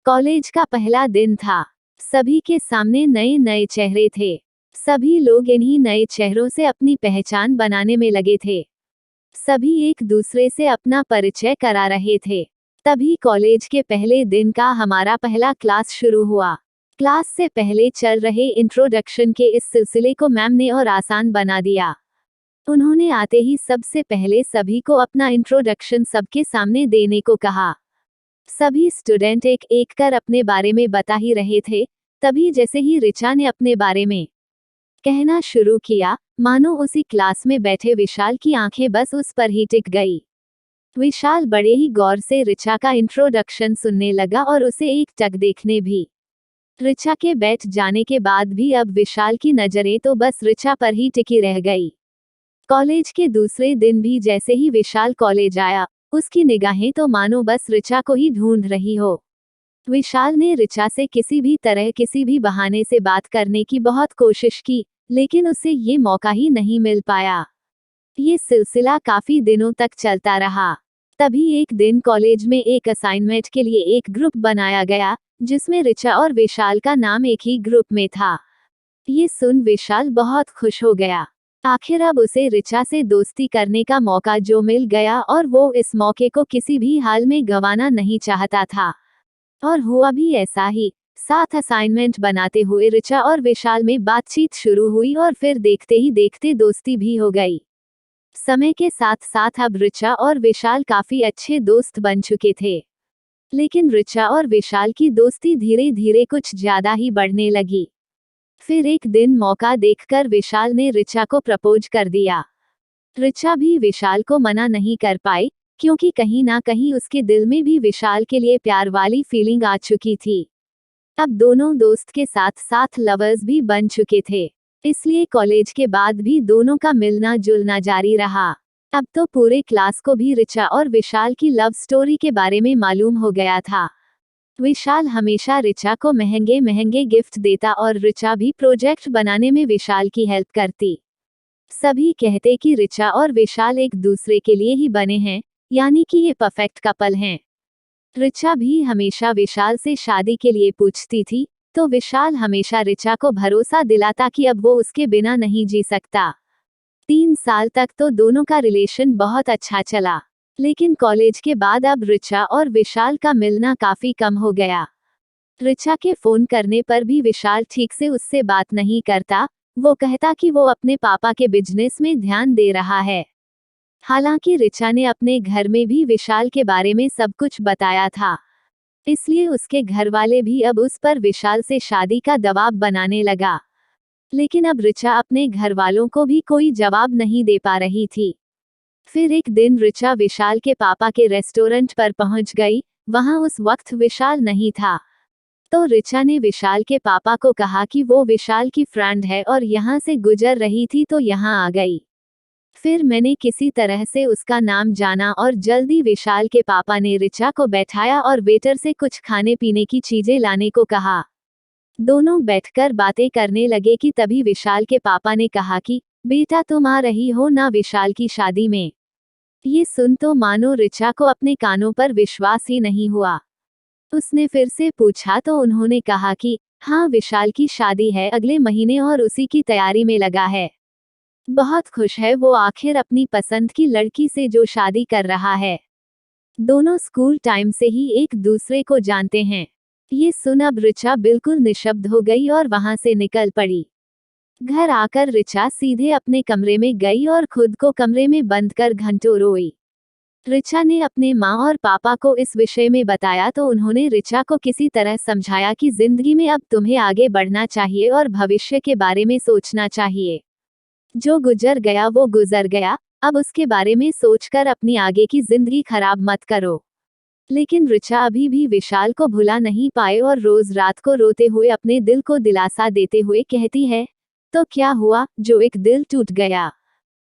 College का पहला दिन था। सभी के सामने नए नए चेहरे थे। सभी लोग इन्हीं नए चेहरों से अपनी पहचान बनाने में लगे थे। सभी एक दूसरे से अपना परिचय करा रहे थे। तभी कॉलेज के पहले दिन का हमारा पहला क्लास शुरू हुआ। क्लास से पहले चल रहे इंट्रोडक्शन के इस सिलसिले को मैम ने और आसान बना दिया। उन्होंने आते ही सबसे पहले सभी को अपना इंट्रोडक्शन सबके सामने देने को कहा। सभी स्टूडेंट एक एक कर अपने बारे में बता ही रहे थे। तभी जैसे ही ऋचा ने अपने बारे में कहना शुरू किया, मानो उसी क्लास में बैठे विशाल की आंखें बस उस पर ही टिक गई। विशाल बड़े ही गौर से ऋचा का इंट्रोडक्शन सुनने लगा और उसे एक टक देखने भी। ऋचा के बैठ जाने के बाद भी अब विशाल की नजरें तो बस ऋचा पर ही टिकी रह गई। कॉलेज के दूसरे दिन भी जैसे ही विशाल कॉलेज आया, उसकी निगाहें तो मानो बस ऋचा को ही ढूंढ रही हो। विशाल ने ऋचा से किसी भी तरह किसी भी बहाने से बात करने की बहुत कोशिश की, लेकिन उसे ये मौका ही नहीं मिल पाया। ये सिलसिला काफी दिनों तक चलता रहा। तभी एक दिन कॉलेज में एक असाइनमेंट के लिए एक ग्रुप बनाया गया, जिसमें ऋचा और विशाल का नाम एक ही ग्रुप में था। ये सुन विशाल बहुत खुश हो गया। आखिर अब उसे ऋचा से दोस्ती करने का मौका जो मिल गया और वो इस मौके को किसी भी हाल में गंवाना नहीं चाहता था। और हुआ भी ऐसा ही। साथ असाइनमेंट बनाते हुए ऋचा और विशाल में बातचीत शुरू हुई और फिर देखते ही देखते दोस्ती भी हो गई। समय के साथ साथ अब ऋचा और विशाल काफी अच्छे दोस्त बन चुके थे। लेकिन ऋचा और विशाल की दोस्ती धीरे धीरे कुछ ज्यादा ही बढ़ने लगी। फिर एक दिन मौका देखकर विशाल ने ऋचा को प्रपोज कर दिया। ऋचा भी विशाल को मना नहीं कर पाई, क्योंकि कहीं ना कहीं उसके दिल में भी विशाल के लिए प्यार वाली फीलिंग आ चुकी थी। अब दोनों दोस्त के साथ साथ लवर्स भी बन चुके थे, इसलिए कॉलेज के बाद भी दोनों का मिलना जुलना जारी रहा। अब तो पूरे क्लास को भी ऋचा और विशाल की लव स्टोरी के बारे में मालूम हो गया था। विशाल हमेशा ऋचा को महंगे महंगे गिफ्ट देता और ऋचा भी प्रोजेक्ट बनाने में विशाल की हेल्प करती। सभी कहते कि ऋचा और विशाल एक दूसरे के लिए ही बने हैं, यानी कि ये परफेक्ट कपल हैं। ऋचा भी हमेशा विशाल से शादी के लिए पूछती थी, तो विशाल हमेशा ऋचा को भरोसा दिलाता कि अब वो उसके बिना नहीं जी सकता। 3 साल तक तो दोनों का रिलेशन बहुत अच्छा चला, लेकिन कॉलेज के बाद अब ऋचा और विशाल का मिलना काफी कम हो गया। ऋचा के फोन करने पर भी विशाल ठीक से उससे बात नहीं करता। वो कहता कि वो अपने पापा के बिजनेस में ध्यान दे रहा है। हालांकि ऋचा ने अपने घर में भी विशाल के बारे में सब कुछ बताया था, इसलिए उसके घर वाले भी अब उस पर विशाल से शादी का दबाव बनाने लगा। लेकिन अब ऋचा अपने घर वालों को भी कोई जवाब नहीं दे पा रही थी। फिर एक दिन ऋचा विशाल के पापा के रेस्टोरेंट पर पहुंच गई। वहां उस वक्त विशाल नहीं था, तो ऋचा ने विशाल के पापा को कहा कि वो विशाल की फ्रेंड है और यहाँ से गुजर रही थी तो यहाँ आ गई। फिर मैंने किसी तरह से उसका नाम जाना और जल्दी विशाल के पापा ने ऋचा को बैठाया और वेटर से कुछ खाने पीने की चीजें लाने को कहा। दोनों बैठकर बातें करने लगे कि तभी विशाल के पापा ने कहा कि बेटा तुम आ रही हो ना विशाल की शादी में। ये सुन तो मानो ऋचा को अपने कानों पर विश्वास ही नहीं हुआ। उसने फिर से पूछा तो उन्होंने कहा कि हाँ विशाल की शादी है अगले महीने और उसी की तैयारी में लगा है। बहुत खुश है वो आखिर अपनी पसंद की लड़की से जो शादी कर रहा है। दोनों स्कूल टाइम से ही एक दूसरे को जानते हैं। ये सुन अब ऋचा बिल्कुल निशब्द हो गई और वहां से निकल पड़ी। घर आकर ऋचा सीधे अपने कमरे में गई और खुद को कमरे में बंद कर घंटों रोई। ऋचा ने अपने माँ और पापा को इस विषय में बताया तो उन्होंने ऋचा को किसी तरह समझाया कि जिंदगी में अब तुम्हें आगे बढ़ना चाहिए और भविष्य के बारे में सोचना चाहिए। जो गुजर गया वो गुजर गया, अब उसके बारे में सोचकर अपनी आगे की जिंदगी खराब मत करो। लेकिन ऋचा अभी भी विशाल को भुला नहीं पाए और रोज रात को रोते हुए अपने दिल को दिलासा देते हुए कहती है, तो क्या हुआ जो एक दिल टूट गया।